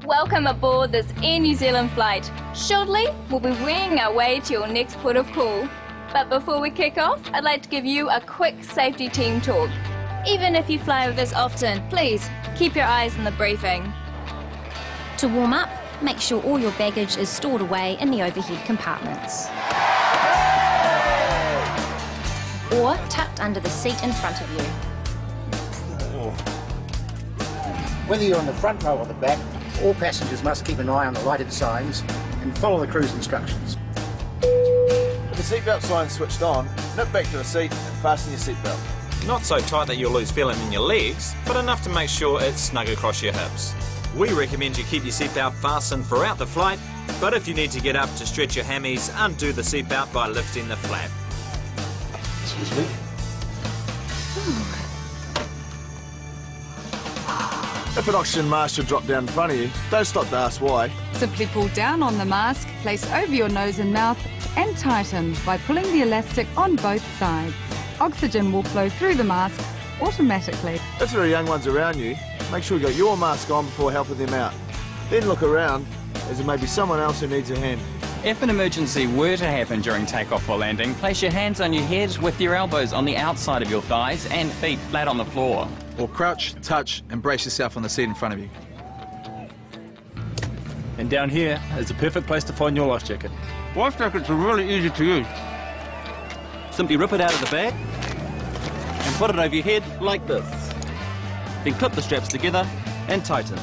Welcome aboard this Air New Zealand flight. Shortly, we'll be winging our way to your next port of call. But before we kick off, I'd like to give you a quick safety team talk. Even if you fly with us often, please keep your eyes on the briefing. To warm up, make sure all your baggage is stored away in the overhead compartments. Or tucked under the seat in front of you. Whether you're on the front row or the back, all passengers must keep an eye on the lighted signs and follow the crew's instructions. With the seatbelt sign switched on, nip back to the seat and fasten your seatbelt. Not so tight that you'll lose feeling in your legs, but enough to make sure it's snug across your hips. We recommend you keep your seatbelt fastened throughout the flight, but if you need to get up to stretch your hammies, undo the seatbelt by lifting the flap. Excuse me. If an oxygen mask should drop down in front of you, don't stop to ask why. Simply pull down on the mask, place over your nose and mouth, and tighten by pulling the elastic on both sides. Oxygen will flow through the mask automatically. If there are young ones around you, make sure you got your mask on before helping them out. Then look around, as there may be someone else who needs a hand. If an emergency were to happen during takeoff or landing, place your hands on your head with your elbows on the outside of your thighs and feet flat on the floor. Or crouch, touch, and brace yourself on the seat in front of you. And down here is the perfect place to find your life jacket. Life jackets are really easy to use. Simply rip it out of the bag and put it over your head like this. Then clip the straps together and tighten.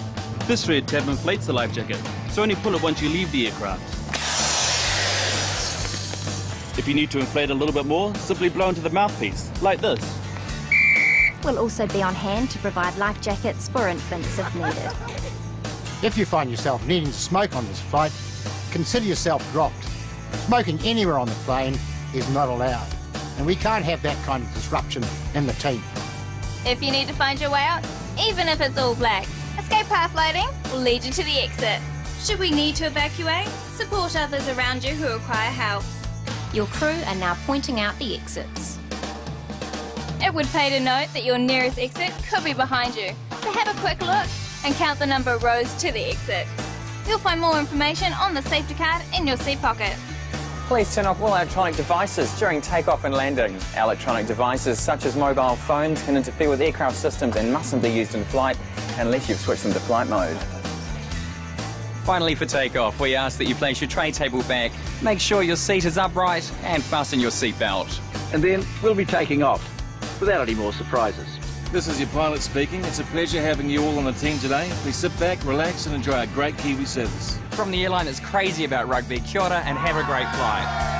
This thread tab inflates the life jacket, so only pull it once you leave the aircraft. If you need to inflate a little bit more, simply blow into the mouthpiece, like this. We'll also be on hand to provide life jackets for infants if needed. If you find yourself needing to smoke on this flight, consider yourself dropped. Smoking anywhere on the plane is not allowed, and we can't have that kind of disruption in the team. If you need to find your way out, even if it's all black, escape path lighting will lead you to the exit. Should we need to evacuate, support others around you who require help. Your crew are now pointing out the exits. It would pay to note that your nearest exit could be behind you, so have a quick look and count the number of rows to the exit. You'll find more information on the safety card in your seat pocket. Please turn off all electronic devices during takeoff and landing. Electronic devices such as mobile phones can interfere with aircraft systems and mustn't be used in flight unless you've switched them to flight mode. Finally, for takeoff, we ask that you place your tray table back, make sure your seat is upright, and fasten your seatbelt. And then we'll be taking off, without any more surprises. This is your pilot speaking. It's a pleasure having you all on the team today. Please sit back, relax, and enjoy our great Kiwi service. From the airline that's crazy about rugby, kia ora and have a great flight.